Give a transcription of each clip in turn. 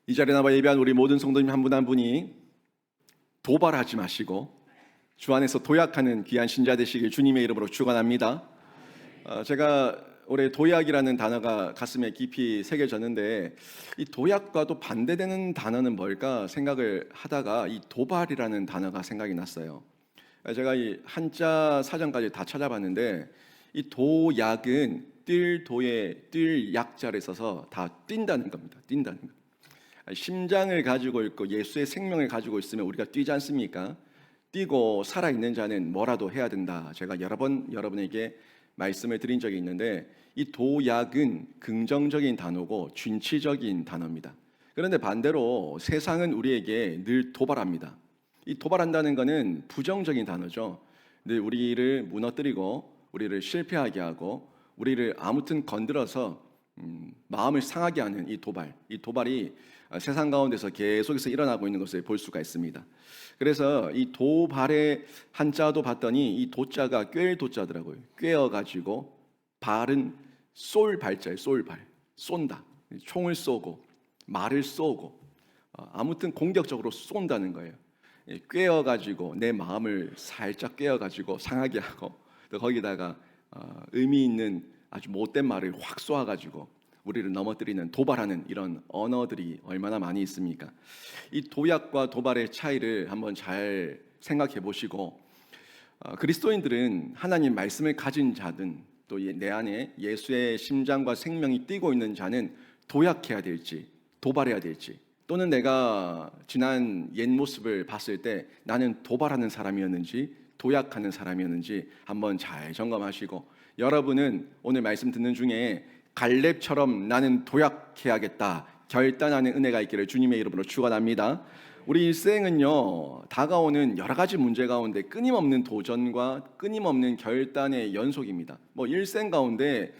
이 자리에 나와 예배한 우리 모든 성도님 한 분 한 분이 도발하지 마시고 주 안에서 도약하는 귀한 신자 되시길 주님의 이름으로 축원합니다. 제가 올해 도약이라는 단어가 가슴에 깊이 새겨졌는데 이 도약과도 반대되는 단어는 뭘까 생각을 하다가 이 도발이라는 단어가 생각이 났어요. 제가 이 한자 사전까지 다 찾아봤는데 이 도약은 뛸 도에 뛸 약자를 써서 다 뛴다는 겁니다. 뛴다는 거. 심장을 가지고 있고 예수의 생명을 가지고 있으면 우리가 뛰지 않습니까? 뛰고 살아있는 자는 뭐라도 해야 된다. 제가 여러 번 여러분에게 말씀을 드린 적이 있는데 이 도약은 긍정적인 단어고 준치적인 단어입니다. 그런데 반대로 세상은 우리에게 늘 도발합니다. 이 도발한다는 것은 부정적인 단어죠. 늘 우리를 무너뜨리고 우리를 실패하게 하고 우리를 아무튼 건드려서 마음을 상하게 하는 이 도발이 세상 가운데서 계속해서 일어나고 있는 것을 볼 수가 있습니다. 그래서 이 도발의 한자도 봤더니 이 도자가 꿰 도자더라고요. 꿰어가지고 발은 쏠 발자예요. 쏠발, 쏜다. 총을 쏘고 말을 쏘고 아무튼 공격적으로 쏜다는 거예요. 꿰어가지고 내 마음을 살짝 꿰어가지고 상하게 하고 또 거기다가 의미 있는 아주 못된 말을 확 쏘아가지고 우리를 넘어뜨리는 도발하는 이런 언어들이 얼마나 많이 있습니까? 이 도약과 도발의 차이를 한번 잘 생각해 보시고 그리스도인들은 하나님 말씀을 가진 자든 또 내 안에 예수의 심장과 생명이 뛰고 있는 자는 도약해야 될지 도발해야 될지 또는 내가 지난 옛 모습을 봤을 때 나는 도발하는 사람이었는지 도약하는 사람이었는지 한번 잘 점검하시고 여러분은 오늘 말씀 듣는 중에 갈렙처럼 나는 도약해야겠다 결단하는 은혜가 있기를 주님의 이름으로 축원합니다. 우리 일생은요 다가오는 여러 가지 문제 가운데 끊임없는 도전과 끊임없는 결단의 연속입니다. 일생 가운데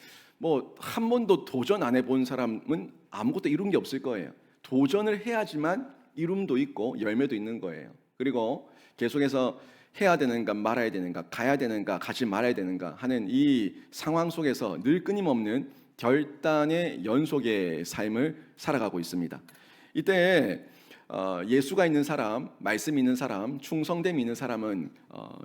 한 번도 도전 안 해본 사람은 아무것도 이룬 게 없을 거예요. 도전을 해야지만 이룸도 있고 열매도 있는 거예요. 그리고 계속해서 해야 되는가 말아야 되는가 가야 되는가 가지 말아야 되는가 하는 이 상황 속에서 늘 끊임없는 결단의 연속의 삶을 살아가고 있습니다. 이때 예수가 있는 사람, 말씀이 있는 사람, 충성됨이 있는 사람은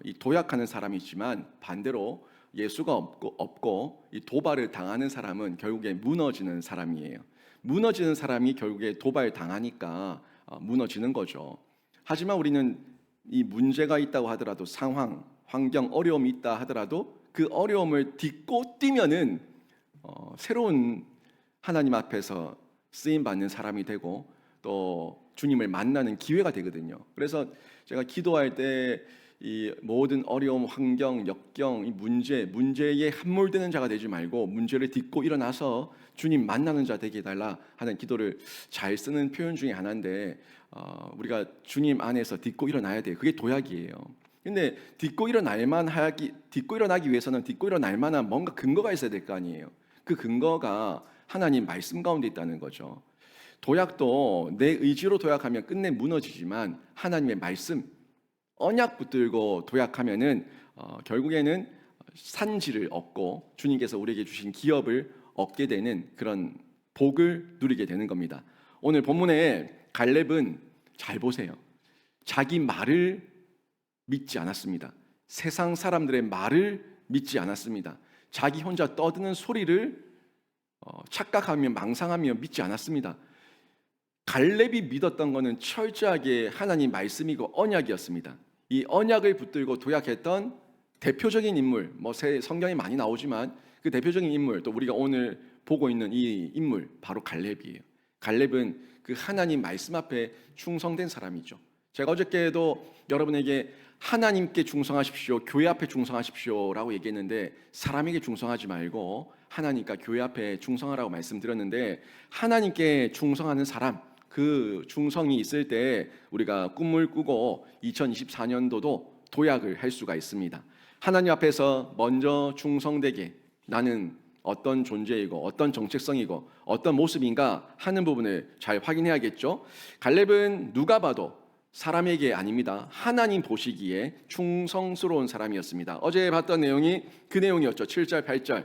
이 도약하는 사람이지만 반대로 예수가 없고 이 도발을 당하는 사람은 결국에 무너지는 사람이에요. 무너지는 사람이 결국에 도발 당하니까 무너지는 거죠. 하지만 우리는 이 문제가 있다고 하더라도 상황, 환경, 어려움이 있다 하더라도 그 어려움을 딛고 뛰면은 새로운 하나님 앞에서 쓰임 받는 사람이 되고 또 주님을 만나는 기회가 되거든요. 그래서 제가 기도할 때 이 모든 어려움, 환경, 역경, 이 문제에 함몰되는 자가 되지 말고 문제를 딛고 일어나서 주님 만나는 자 되게 해달라 하는 기도를 잘 쓰는 표현 중에 하나인데 우리가 주님 안에서 딛고 일어나야 돼요. 그게 도약이에요. 근데 딛고 일어나기 위해서는 딛고 일어날 만한 뭔가 근거가 있어야 될 거 아니에요. 그 근거가 하나님 말씀 가운데 있다는 거죠. 도약도 내 의지로 도약하면 끝내 무너지지만 하나님의 말씀, 언약 붙들고 도약하면은 결국에는 산지를 얻고 주님께서 우리에게 주신 기업을 얻게 되는 그런 복을 누리게 되는 겁니다. 오늘 본문에 갈렙은 잘 보세요. 자기 말을 믿지 않았습니다. 세상 사람들의 말을 믿지 않았습니다. 자기 혼자 떠드는 소리를 착각하며 망상하며 믿지 않았습니다. 갈렙이 믿었던 것은 철저하게 하나님 말씀이고 언약이었습니다. 이 언약을 붙들고 도약했던 대표적인 인물, 성경에 많이 나오지만 그 대표적인 인물, 또 우리가 오늘 보고 있는 이 인물 바로 갈렙이에요. 갈렙은 그 하나님 말씀 앞에 충성된 사람이죠. 제가 어저께도 여러분에게 하나님께 충성하십시오, 교회 앞에 충성하십시오라고 얘기했는데 사람에게 충성하지 말고 하나님과 교회 앞에 충성하라고 말씀드렸는데 하나님께 충성하는 사람, 그 충성이 있을 때 우리가 꿈을 꾸고 2024년도도 도약을 할 수가 있습니다. 하나님 앞에서 먼저 충성되게 나는 어떤 존재이고 어떤 정체성이고 어떤 모습인가 하는 부분을 잘 확인해야겠죠. 갈렙은 누가 봐도 사람에게 아닙니다. 하나님 보시기에 충성스러운 사람이었습니다. 어제 봤던 내용이 그 내용이었죠. 7절 8절.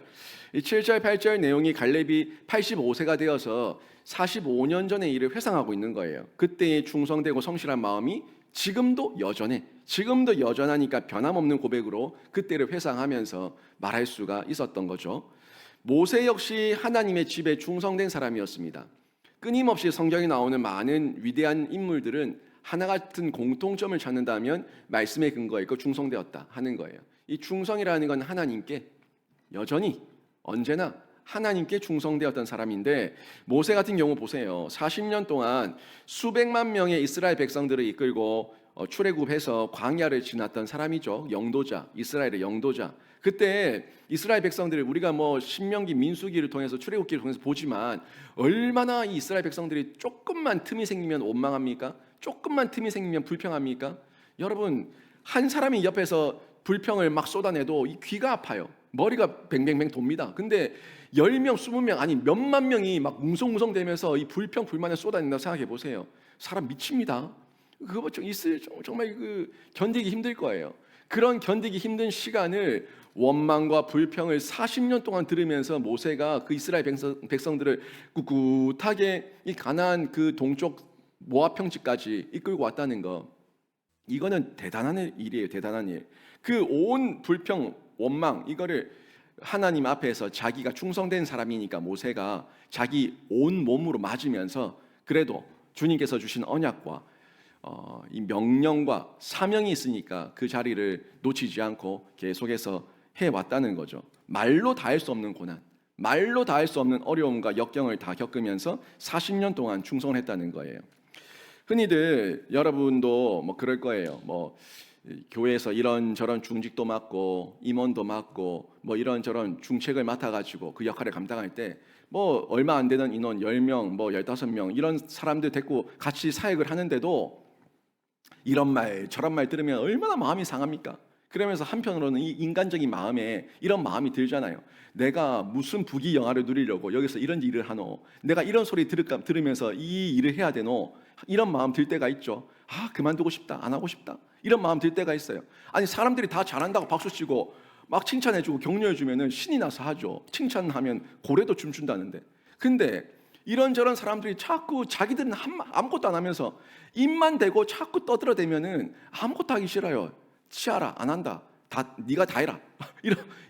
이 7절 8절 내용이 갈렙이 85세가 되어서 45년 전의 일을 회상하고 있는 거예요. 그때의 충성되고 성실한 마음이 지금도 여전해. 지금도 여전하니까 변함없는 고백으로 그때를 회상하면서 말할 수가 있었던 거죠. 모세 역시 하나님의 집에 충성된 사람이었습니다. 끊임없이 성경에 나오는 많은 위대한 인물들은 하나 같은 공통점을 찾는다면 말씀의 근거에 그 충성되었다 하는 거예요. 이 충성이라는 건 하나님께 여전히 언제나 하나님께 충성되었던 사람인데, 모세 같은 경우 보세요. 40년 동안 수백만 명의 이스라엘 백성들을 이끌고 출애굽해서 광야를 지났던 사람이죠. 영도자, 이스라엘의 영도자. 그때 이스라엘 백성들을 우리가 뭐 신명기, 민수기를 통해서 출애굽기를 통해서 보지만 얼마나 이 이스라엘 백성들이 조금만 틈이 생기면 원망합니까? 조금만 틈이 생기면 불평합니까? 여러분, 한 사람이 옆에서 불평을 막 쏟아내도 이 귀가 아파요. 머리가 뱅뱅뱅 돕니다. 근데 10명, 20명 아니 몇만 명이 막 웅성웅성 대면서 이 불평, 불만을 쏟아낸다고 생각해 보세요. 사람 미칩니다. 그거 정말 견디기 힘들 거예요. 그런 견디기 힘든 시간을 원망과 불평을 40년 동안 들으면서 모세가 그 이스라엘 백성들을 꿋꿋하게 이 가나안 그 동쪽 모압 평지까지 이끌고 왔다는 거, 이거는 대단한 일이에요. 대단한 일. 그 온 불평, 원망 이거를 하나님 앞에서 자기가 충성된 사람이니까 모세가 자기 온 몸으로 맞으면서 그래도 주님께서 주신 언약과 이 명령과 사명이 있으니까 그 자리를 놓치지 않고 계속해서 해왔다는 거죠. 말로 다 할 수 없는 고난, 말로 다 할 수 없는 어려움과 역경을 다 겪으면서 40년 동안 충성을 했다는 거예요. 흔히들 여러분도 뭐 그럴 거예요. 뭐 교회에서 이런저런 중직도 맡고 임원도 맡고 뭐 이런저런 중책을 맡아가지고 그 역할을 감당할 때 뭐 얼마 안 되는 인원 10명, 뭐 15명 이런 사람들 데리고 같이 사역을 하는데도 이런 말 저런 말 들으면 얼마나 마음이 상합니까? 그러면서 한편으로는 이 인간적인 마음에 이런 마음이 들잖아요. 내가 무슨 부귀영화를 누리려고 여기서 이런 일을 하노? 내가 이런 소리 들으면서 이 일을 해야 되노? 이런 마음 들 때가 있죠. 아, 그만두고 싶다, 안 하고 싶다, 이런 마음 들 때가 있어요. 아니, 사람들이 다 잘한다고 박수치고 막 칭찬해주고 격려해주면은 신이 나서 하죠. 칭찬하면 고래도 춤춘다는데. 근데 이런저런 사람들이 자꾸 자기들은 아무것도 안 하면서 입만 대고 자꾸 떠들어대면은 아무것도 하기 싫어요. 치아라, 안 한다, 다 네가 다 해라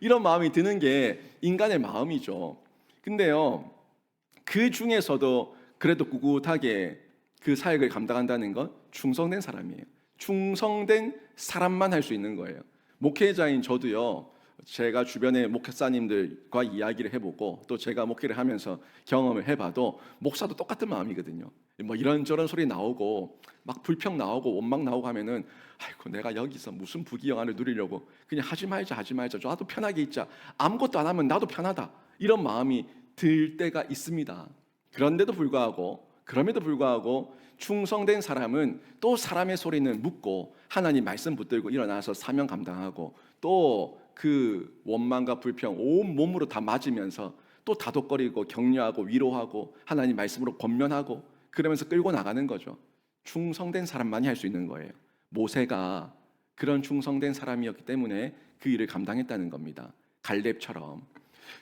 이런 마음이 드는 게 인간의 마음이죠. 근데요, 그 중에서도 그래도 꿋꿋하게 그 사역을 감당한다는 건 충성된 사람이에요. 충성된 사람만 할 수 있는 거예요. 목회자인 저도요, 제가 주변의 목사님들과 이야기를 해보고 또 제가 목회를 하면서 경험을 해봐도 목사도 똑같은 마음이거든요. 뭐 이런저런 소리 나오고 막 불평 나오고 원망 나오고 하면은 아이고, 내가 여기서 무슨 부귀영화를 누리려고 그냥 하지 말자 나도 편하게 있자, 아무것도 안 하면 나도 편하다, 이런 마음이 들 때가 있습니다. 그럼에도 불구하고 충성된 사람은 또 사람의 소리는 묻고 하나님 말씀 붙들고 일어나서 사명 감당하고 또 그 원망과 불평 온 몸으로 다 맞으면서 또 다독거리고 격려하고 위로하고 하나님 말씀으로 권면하고 그러면서 끌고 나가는 거죠. 충성된 사람만이 할 수 있는 거예요. 모세가 그런 충성된 사람이었기 때문에 그 일을 감당했다는 겁니다. 갈렙처럼.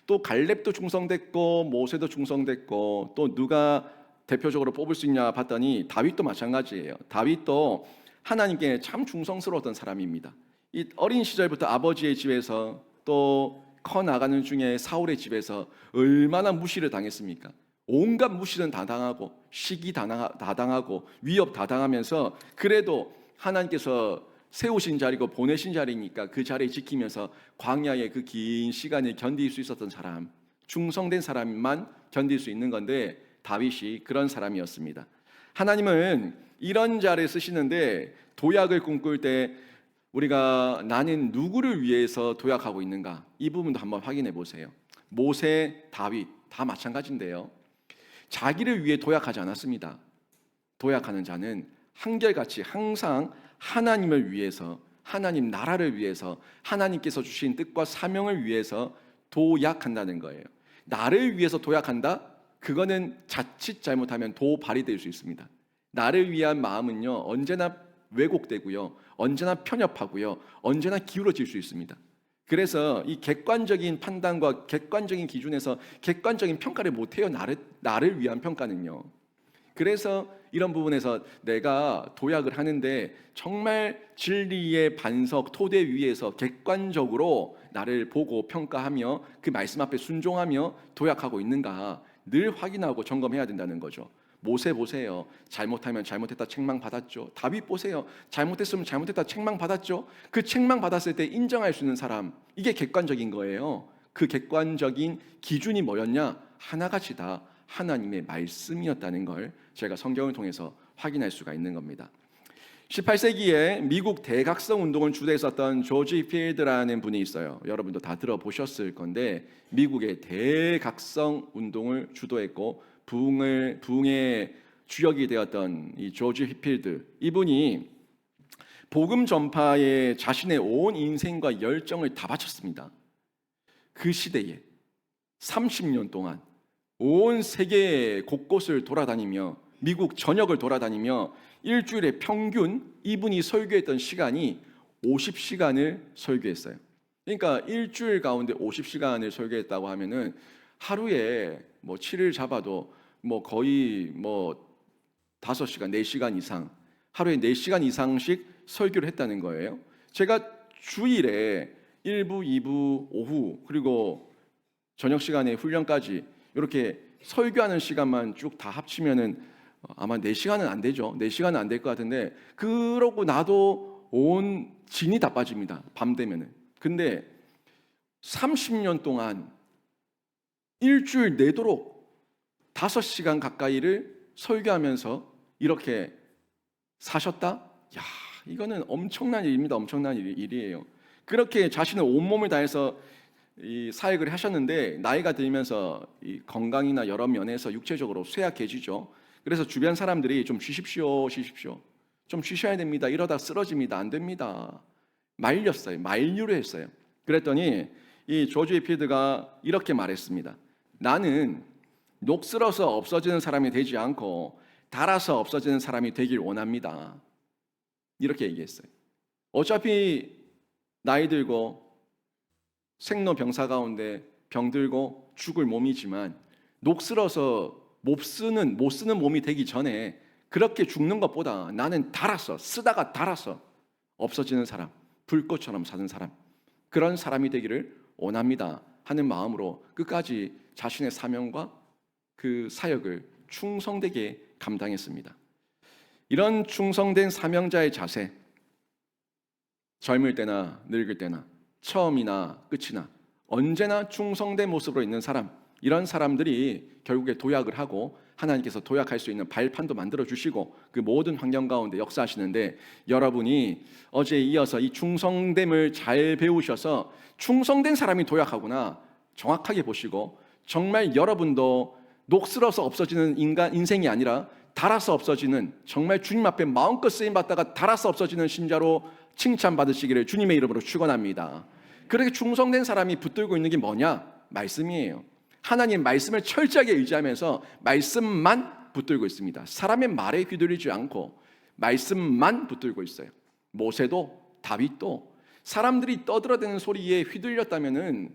또 갈렙도 충성됐고 모세도 충성됐고 또 누가 대표적으로 뽑을 수 있냐 봤더니 다윗도 마찬가지예요. 다윗도 하나님께 참 충성스러웠던 사람입니다. 이 어린 시절부터 아버지의 집에서 또 커 나가는 중에 사울의 집에서 얼마나 무시를 당했습니까? 온갖 무시는 다 당하고 시기 다 당하고 위협 다 당하면서 그래도 하나님께서 세우신 자리고 보내신 자리니까 그 자리에 지키면서 광야의 그 긴 시간을 견딜 수 있었던 사람, 충성된 사람만 견딜 수 있는 건데 다윗이 그런 사람이었습니다. 하나님은 이런 자를 쓰시는데 도약을 꿈꿀 때 우리가 나는 누구를 위해서 도약하고 있는가, 이 부분도 한번 확인해 보세요. 모세, 다윗 다 마찬가지인데요, 자기를 위해 도약하지 않았습니다. 도약하는 자는 한결같이 항상 하나님을 위해서, 하나님 나라를 위해서, 하나님께서 주신 뜻과 사명을 위해서 도약한다는 거예요. 나를 위해서 도약한다? 그거는 자칫 잘못하면 도발이 될 수 있습니다. 나를 위한 마음은요, 언제나 왜곡되고요. 언제나 편협하고요. 언제나 기울어질 수 있습니다. 그래서 이 객관적인 판단과 객관적인 기준에서 객관적인 평가를 못해요. 나를 위한 평가는요. 그래서 이런 부분에서 내가 도약을 하는데 정말 진리의 반석 토대 위에서 객관적으로 나를 보고 평가하며 그 말씀 앞에 순종하며 도약하고 있는가 늘 확인하고 점검해야 된다는 거죠. 모세 보세요. 잘못하면 잘못했다 책망받았죠. 다윗 보세요. 잘못했으면 잘못했다 책망받았죠. 그 책망받았을 때 인정할 수 있는 사람, 이게 객관적인 거예요. 그 객관적인 기준이 뭐였냐? 하나같이다. 하나님의 말씀이었다는 걸 제가 성경을 통해서 확인할 수가 있는 겁니다. 18세기에 미국 대각성 운동을 주도했었던 조지 필드라는 분이 있어요. 여러분도 다 들어보셨을 건데 미국의 대각성 운동을 주도했고 부흥의 주역이 되었던 이 조지 필드, 이분이 복음 전파에 자신의 온 인생과 열정을 다 바쳤습니다. 그 시대에 30년 동안 온 세계 곳곳을 돌아다니며 미국 전역을 돌아다니며 일주일에 평균 이분이 설교했던 시간이 50시간을 설교했어요. 그러니까 일주일 가운데 50시간을 설교했다고 하면은 하루에 뭐 7일 잡아도 뭐 거의 뭐 5시간, 4시간 이상, 하루에 4시간 이상씩 설교를 했다는 거예요. 제가 주일에 1부, 2부, 오후 그리고 저녁 시간에 훈련까지 이렇게 설교하는 시간만 쭉 다 합치면은 아마 4시간은 안 되죠. 4시간은 안 될 것 같은데 그러고 나도 온 진이 다 빠집니다. 밤 되면은. 근데 30년 동안 일주일 내도록 5시간 가까이를 설교하면서 이렇게 사셨다? 야, 이거는 엄청난 일입니다. 엄청난 일이에요. 그렇게 자신의 온몸을 다해서 이 사역을 하셨는데 나이가 들면서 이 건강이나 여러 면에서 육체적으로 쇠약해지죠. 그래서 주변 사람들이 좀 쉬십시오, 좀 쉬셔야 됩니다. 이러다 쓰러집니다. 안 됩니다. 말렸어요. 만류를 했어요. 그랬더니 이 조지 필드가 이렇게 말했습니다. 나는 녹슬어서 없어지는 사람이 되지 않고 닳아서 없어지는 사람이 되길 원합니다. 이렇게 얘기했어요. 어차피 나이 들고 생로병사 가운데 병들고 죽을 몸이지만 녹슬어서 못 쓰는 몸이 되기 전에 그렇게 죽는 것보다 나는 쓰다가 닳아서 없어지는 사람, 불꽃처럼 사는 사람, 그런 사람이 되기를 원합니다 하는 마음으로 끝까지 자신의 사명과 그 사역을 충성되게 감당했습니다. 이런 충성된 사명자의 자세, 젊을 때나 늙을 때나 처음이나 끝이나 언제나 충성된 모습으로 있는 사람, 이런 사람들이 결국에 도약을 하고 하나님께서 도약할 수 있는 발판도 만들어 주시고 그 모든 환경 가운데 역사하시는데, 여러분이 어제에 이어서 이 충성됨을 잘 배우셔서 충성된 사람이 도약하구나 정확하게 보시고, 정말 여러분도 녹슬어서 없어지는 인생이 아니라 닳아서 없어지는, 정말 주님 앞에 마음껏 쓰임 받다가 닳아서 없어지는 신자로 칭찬받으시기를 주님의 이름으로 축원합니다. 그렇게 충성된 사람이 붙들고 있는 게 뭐냐? 말씀이에요. 하나님 말씀을 철저하게 의지하면서 말씀만 붙들고 있습니다. 사람의 말에 휘둘리지 않고 말씀만 붙들고 있어요. 모세도 다윗도 사람들이 떠들어대는 소리에 휘둘렸다면은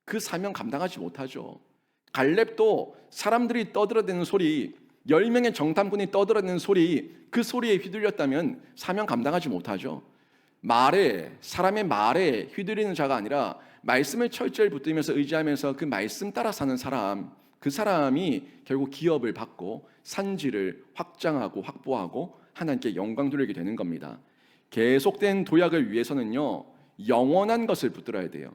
그 사명 감당하지 못하죠. 갈렙도 사람들이 떠들어대는 소리, 10명의 정탐꾼이 떠들어대는 소리, 그 소리에 휘둘렸다면 사명 감당하지 못하죠. 사람의 말에 휘둘리는 자가 아니라 말씀을 철저히 붙들면서 의지하면서 그 말씀 따라 사는 사람, 그 사람이 결국 기업을 받고 산지를 확장하고 확보하고 하나님께 영광 돌리게 되는 겁니다. 계속된 도약을 위해서는요, 영원한 것을 붙들어야 돼요.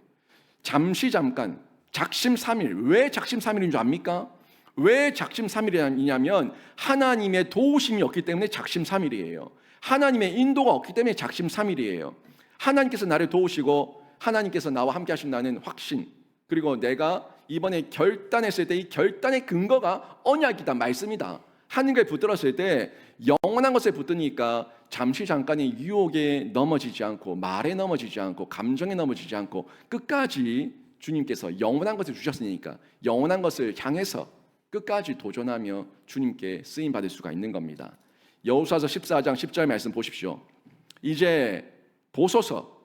잠깐 작심삼일. 왜 작심삼일인 줄 압니까? 왜 작심삼일이냐면 하나님의 도우심이 없기 때문에 작심삼일이에요. 하나님의 인도가 없기 때문에 작심삼일이에요. 하나님께서 나를 도우시고 하나님께서 나와 함께 하신다는 확신, 그리고 내가 이번에 결단했을 때 이 결단의 근거가 언약이다, 말씀이다 하는 걸 붙들었을 때 영원한 것에 붙드니까 잠깐의 유혹에 넘어지지 않고, 말에 넘어지지 않고, 감정에 넘어지지 않고 끝까지 주님께서 영원한 것을 주셨으니까 영원한 것을 향해서 끝까지 도전하며 주님께 쓰임 받을 수가 있는 겁니다. 여호수아서 14장 10절 말씀 보십시오. 이제 보소서.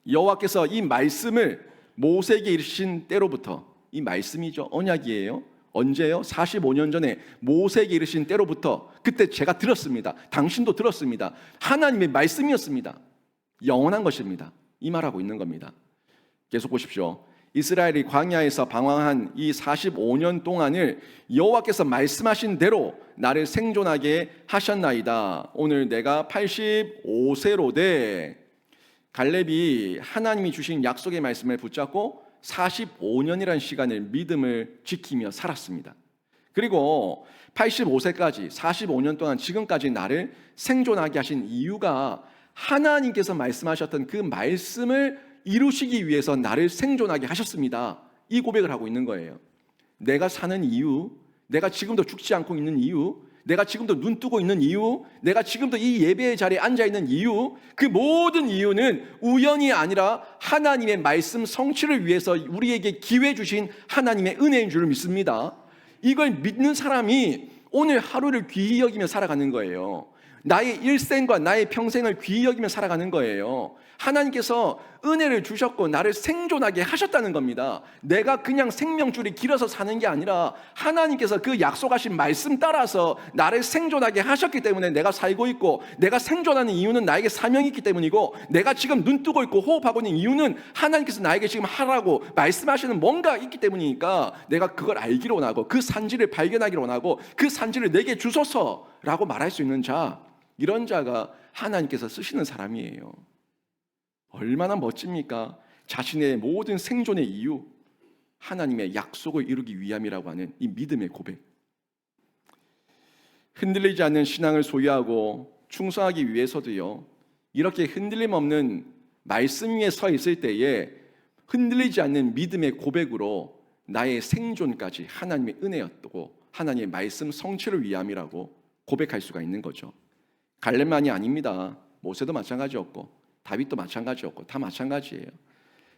여호와께서 이 말씀을 모세에게 이르신 때로부터, 이 말씀이죠, 언약이에요. 언제요? 45년 전에 모세에게 이르신 때로부터, 그때 제가 들었습니다. 당신도 들었습니다. 하나님의 말씀이었습니다. 영원한 것입니다. 이 말하고 있는 겁니다. 계속 보십시오. 이스라엘이 광야에서 방황한 이 45년 동안을 여호와께서 말씀하신 대로 나를 생존하게 하셨나이다. 오늘 내가 85세로 돼. 갈렙이 하나님이 주신 약속의 말씀을 붙잡고 45년이라는 시간을 믿음을 지키며 살았습니다. 그리고 85세까지 45년 동안 지금까지 나를 생존하게 하신 이유가 하나님께서 말씀하셨던 그 말씀을 이루시기 위해서 나를 생존하게 하셨습니다. 이 고백을 하고 있는 거예요. 내가 사는 이유, 내가 지금도 죽지 않고 있는 이유, 내가 지금도 눈 뜨고 있는 이유, 내가 지금도 이 예배의 자리에 앉아 있는 이유, 그 모든 이유는 우연이 아니라 하나님의 말씀 성취를 위해서 우리에게 기회 주신 하나님의 은혜인 줄 믿습니다. 이걸 믿는 사람이 오늘 하루를 귀히 여기며 살아가는 거예요. 나의 일생과 나의 평생을 귀히 여기며 살아가는 거예요. 하나님께서 은혜를 주셨고 나를 생존하게 하셨다는 겁니다. 내가 그냥 생명줄이 길어서 사는 게 아니라 하나님께서 그 약속하신 말씀 따라서 나를 생존하게 하셨기 때문에 내가 살고 있고, 내가 생존하는 이유는 나에게 사명이 있기 때문이고, 내가 지금 눈 뜨고 있고 호흡하고 있는 이유는 하나님께서 나에게 지금 하라고 말씀하시는 뭔가 있기 때문이니까 내가 그걸 알기를 원하고 그 산지를 발견하기를 원하고 그 산지를 내게 주소서라고 말할 수 있는 자, 이런 자가 하나님께서 쓰시는 사람이에요. 얼마나 멋집니까? 자신의 모든 생존의 이유, 하나님의 약속을 이루기 위함이라고 하는 이 믿음의 고백. 흔들리지 않는 신앙을 소유하고 충성하기 위해서도요, 이렇게 흔들림 없는 말씀 위에 서 있을 때에 흔들리지 않는 믿음의 고백으로 나의 생존까지 하나님의 은혜였고 하나님의 말씀 성취를 위함이라고 고백할 수가 있는 거죠. 갈렙만이 아닙니다. 모세도 마찬가지였고 다윗도 마찬가지였고 다 마찬가지예요.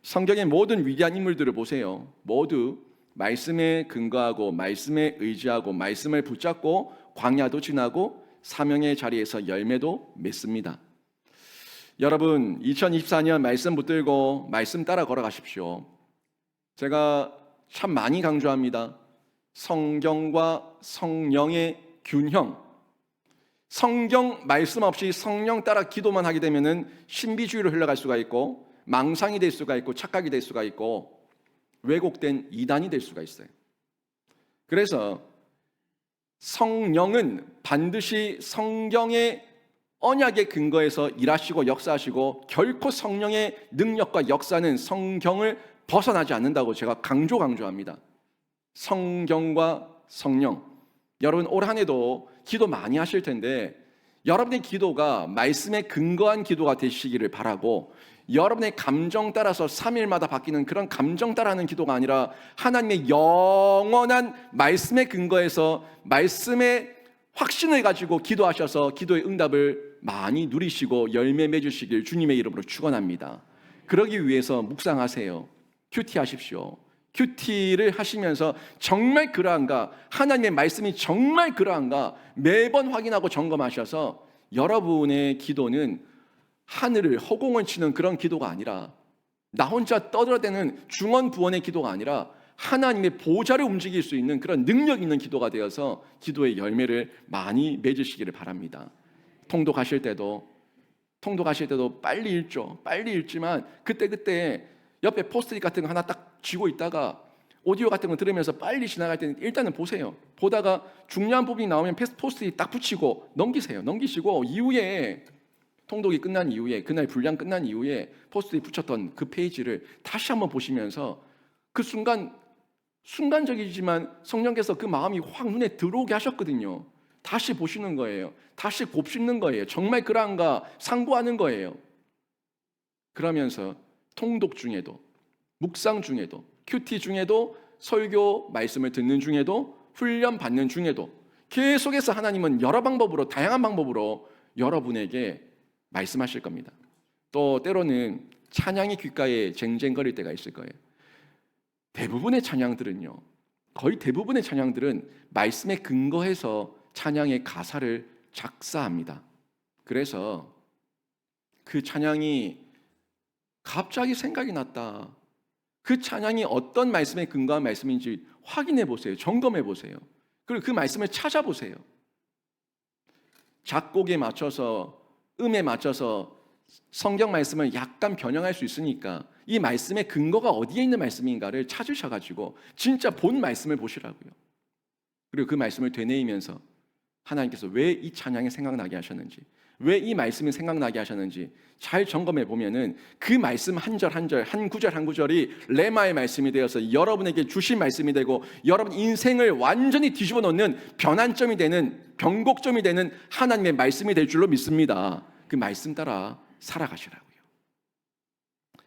성경의 모든 위대한 인물들을 보세요. 모두 말씀에 근거하고 말씀에 의지하고 말씀을 붙잡고 광야도 지나고 사명의 자리에서 열매도 맺습니다. 여러분, 2024년 말씀 붙들고 말씀 따라 걸어가십시오. 제가 참 많이 강조합니다. 성경과 성령의 균형. 성경 말씀 없이 성령 따라 기도만 하게 되면은 신비주의로 흘러갈 수가 있고, 망상이 될 수가 있고, 착각이 될 수가 있고, 왜곡된 이단이 될 수가 있어요. 그래서 성령은 반드시 성경의 언약의 근거에서 일하시고 역사하시고, 결코 성령의 능력과 역사는 성경을 벗어나지 않는다고 제가 강조합니다. 성경과 성령. 여러분, 올 한 해도 기도 많이 하실 텐데 여러분의 기도가 말씀에 근거한 기도가 되시기를 바라고, 여러분의 감정 따라서 3일마다 바뀌는 그런 감정 따라하는 기도가 아니라 하나님의 영원한 말씀에 근거해서 말씀에 확신을 가지고 기도하셔서 기도의 응답을 많이 누리시고 열매 맺으시길 주님의 이름으로 축원합니다. 그러기 위해서 묵상하세요. 큐티 하십시오. 큐티를 하시면서 정말 그러한가, 하나님의 말씀이 정말 그러한가 매번 확인하고 점검하셔서 여러분의 기도는 하늘을 허공을 치는 그런 기도가 아니라, 나 혼자 떠들어대는 중언부언의 기도가 아니라 하나님의 보좌를 움직일 수 있는 그런 능력 있는 기도가 되어서 기도의 열매를 많이 맺으시기를 바랍니다. 통독하실 때도 빨리 읽죠. 빨리 읽지만 그때 옆에 포스트잇 같은 거 하나 딱 쥐고 있다가 오디오 같은 거 들으면서 빨리 지나갈 때는 일단은 보세요. 보다가 중요한 부분이 나오면 포스트잇 딱 붙이고 넘기시고 이후에 통독이 끝난 이후에, 그날 분량 끝난 이후에 포스트잇 붙였던 그 페이지를 다시 한번 보시면서 그 순간적이지만 성령께서 그 마음이 확 눈에 들어오게 하셨거든요. 다시 보시는 거예요. 다시 곱씹는 거예요. 정말 그러한가 상고하는 거예요. 그러면서 통독 중에도, 묵상 중에도, 큐티 중에도, 설교 말씀을 듣는 중에도, 훈련 받는 중에도 계속해서 하나님은 여러 방법으로, 다양한 방법으로 여러분에게 말씀하실 겁니다. 또 때로는 찬양이 귓가에 쟁쟁거릴 때가 있을 거예요. 거의 대부분의 찬양들은 말씀에 근거해서 찬양의 가사를 작사합니다. 그래서 그 찬양이 갑자기 생각이 났다. 그 찬양이 어떤 말씀에 근거한 말씀인지 확인해 보세요. 점검해 보세요. 그리고 그 말씀을 찾아보세요. 작곡에 맞춰서, 음에 맞춰서 성경 말씀을 약간 변형할 수 있으니까 이 말씀의 근거가 어디에 있는 말씀인가를 찾으셔가지고 진짜 본 말씀을 보시라고요. 그리고 그 말씀을 되뇌이면서 하나님께서 왜 이 찬양이 생각나게 하셨는지, 왜 이 말씀이 생각나게 하셨는지 잘 점검해 보면은 그 말씀 한 절 한 절, 한 구절 한 구절이 레마의 말씀이 되어서 여러분에게 주신 말씀이 되고 여러분 인생을 완전히 뒤집어 놓는 변환점이 되는, 변곡점이 되는 하나님의 말씀이 될 줄로 믿습니다. 그 말씀 따라 살아가시라고요.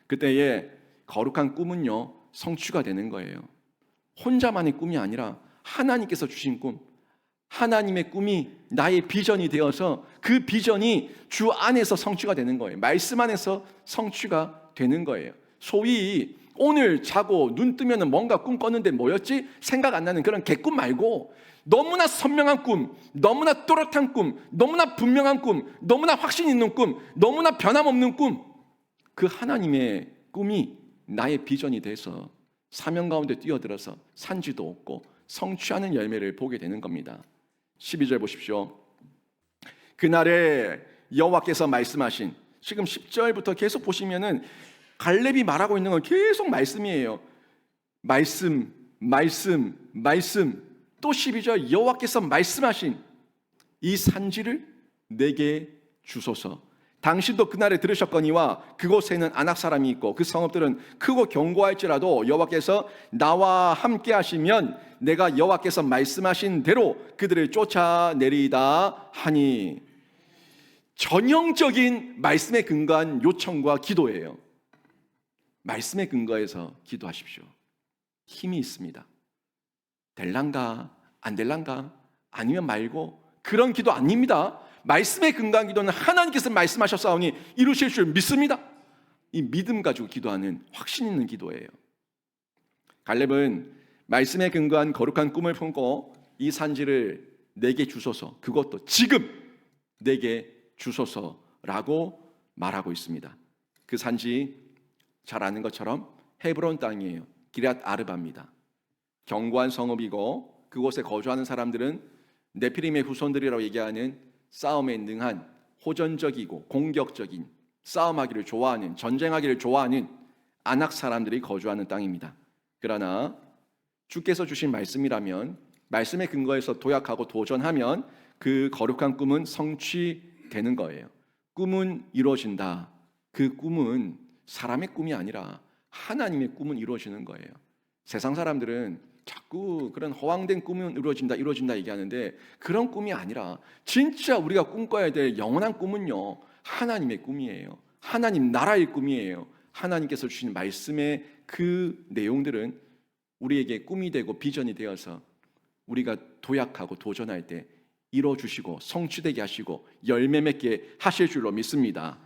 그때의 거룩한 꿈은요, 성취가 되는 거예요. 혼자만의 꿈이 아니라 하나님께서 주신 꿈, 하나님의 꿈이 나의 비전이 되어서 그 비전이 주 안에서 성취가 되는 거예요. 말씀 안에서 성취가 되는 거예요. 소위 오늘 자고 눈 뜨면 뭔가 꿈 꿨는데 뭐였지? 생각 안 나는 그런 개꿈 말고 너무나 선명한 꿈, 너무나 또렷한 꿈, 너무나 분명한 꿈, 너무나 확신 있는 꿈, 너무나 변함없는 꿈, 그 하나님의 꿈이 나의 비전이 돼서 사명 가운데 뛰어들어서 산지도 없고 성취하는 열매를 보게 되는 겁니다. 12절 보십시오. 그날에 여호와께서 말씀하신, 지금 10절부터 계속 보시면은 갈렙이 말하고 있는 건 계속 말씀이에요. 말씀, 말씀, 말씀. 또 12절 여호와께서 말씀하신 이 산지를 내게 주소서. 당신도 그날에 들으셨거니와 그곳에는 아낙 사람이 있고 그 성읍들은 크고 견고할지라도 여호와께서 나와 함께 하시면 내가 여호와께서 말씀하신 대로 그들을 쫓아내리다 하니. 전형적인 말씀에 근거한 요청과 기도예요. 말씀에 근거해서 기도하십시오. 힘이 있습니다. 될란가 안 될란가 아니면 말고 그런 기도 아닙니다. 말씀에 근거한 기도는 하나님께서 말씀하셨사오니 이루실 줄 믿습니다. 이 믿음 가지고 기도하는 확신 있는 기도예요. 갈렙은 말씀에 근거한 거룩한 꿈을 품고 이 산지를 내게 주소서, 그것도 지금 내게 주소서라고 말하고 있습니다. 그 산지 잘 아는 것처럼 헤브론 땅이에요. 기럇 아르바입니다. 견고한 성읍이고 그곳에 거주하는 사람들은 네피림의 후손들이라고 얘기하는 싸움에 능한, 호전적이고 공격적인, 싸움하기를 좋아하는, 전쟁하기를 좋아하는 아낙 사람들이 거주하는 땅입니다. 그러나 주께서 주신 말씀이라면 말씀에 근거해서 도약하고 도전하면 그 거룩한 꿈은 성취되는 거예요. 꿈은 이루어진다. 그 꿈은 사람의 꿈이 아니라 하나님의 꿈은 이루어지는 거예요. 세상 사람들은 자꾸 그런 허황된 꿈은 이루어진다 얘기하는데 그런 꿈이 아니라 진짜 우리가 꿈꿔야 될 영원한 꿈은요, 하나님의 꿈이에요. 하나님 나라의 꿈이에요. 하나님께서 주신 말씀의 그 내용들은 우리에게 꿈이 되고 비전이 되어서 우리가 도약하고 도전할 때 이루어주시고 성취되게 하시고 열매 맺게 하실 줄로 믿습니다.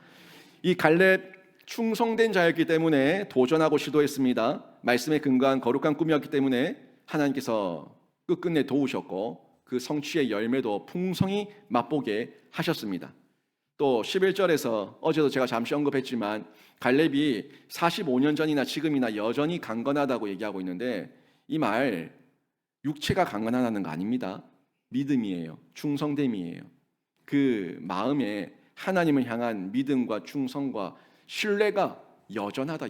이 갈렙 충성된 자였기 때문에 도전하고 시도했습니다. 말씀에 근거한 거룩한 꿈이었기 때문에 하나님께서 끝끝내 도우셨고 그 성취의 열매도 풍성히 맛보게 하셨습니다. 또 11절에서 어제도 제가 잠시 언급했지만 갈렙이 45년 전이나 지금이나 여전히 강건하다고 얘기하고 있는데 이 말 육체가 강건하다는 거 아닙니다. 믿음이에요. 충성됨이에요. 그 마음에 하나님을 향한 믿음과 충성과 신뢰가 여전하다.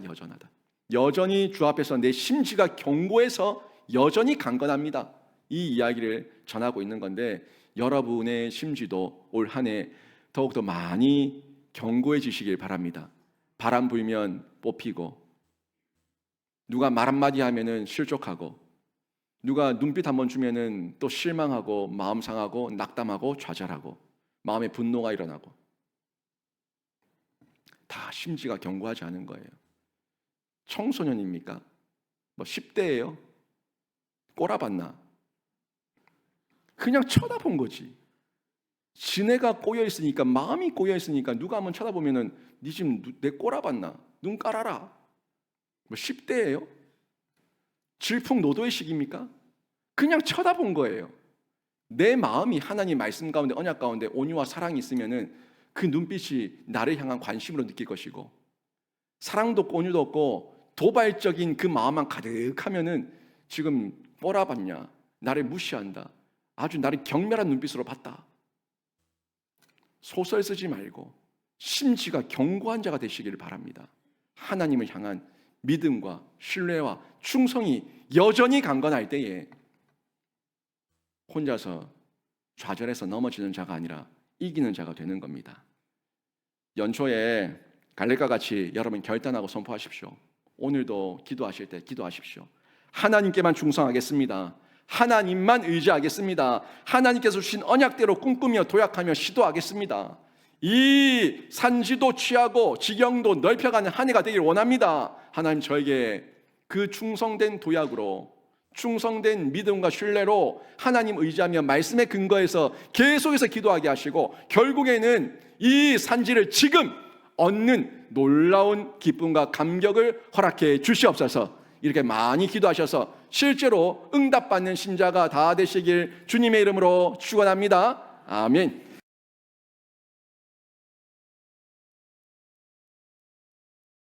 여전히 주 앞에서 내 심지가 견고해서 여전히 강건합니다. 이 이야기를 전하고 있는 건데 여러분의 심지도 올 한 해 더욱더 많이 견고해지시길 바랍니다. 바람 불면 뽑히고 누가 말 한마디 하면은 실족하고 누가 눈빛 한번 주면은 또 실망하고 마음 상하고 낙담하고 좌절하고 마음에 분노가 일어나고 다 심지가 견고하지 않은 거예요. 청소년입니까? 뭐 10대예요? 꼬라봤나? 그냥 쳐다본 거지. 지네가 꼬여있으니까, 마음이 꼬여있으니까 누가 한번 쳐다보면은 네 지금 내 꼬라봤나? 눈 깔아라. 뭐 10대예요? 질풍노도의 시기입니까? 그냥 쳐다본 거예요. 내 마음이 하나님 말씀 가운데 언약 가운데 온유와 사랑이 있으면은 그 눈빛이 나를 향한 관심으로 느낄 것이고, 사랑도 온유도 없고 도발적인 그 마음만 가득하면은 지금 뽀라봤냐, 나를 무시한다, 아주 나를 경멸한 눈빛으로 봤다. 소설 쓰지 말고 심지가 견고한 자가 되시기를 바랍니다. 하나님을 향한 믿음과 신뢰와 충성이 여전히 강건할 때에 혼자서 좌절해서 넘어지는 자가 아니라 이기는 자가 되는 겁니다. 연초에 갈렙과 같이 여러분 결단하고 선포하십시오. 오늘도 기도하실 때 기도하십시오. 하나님께만 충성하겠습니다. 하나님만 의지하겠습니다. 하나님께서 주신 언약대로 꿈꾸며 도약하며 시도하겠습니다. 이 산지도 취하고 지경도 넓혀가는 한 해가 되길 원합니다. 하나님, 저에게 그 충성된 도약으로, 충성된 믿음과 신뢰로 하나님 의지하며 말씀의 근거에서 계속해서 기도하게 하시고, 결국에는 이 산지를 지금 얻는 놀라운 기쁨과 감격을 허락해 주시옵소서. 이렇게 많이 기도하셔서 실제로 응답받는 신자가 다 되시길 주님의 이름으로 축원합니다. 아멘.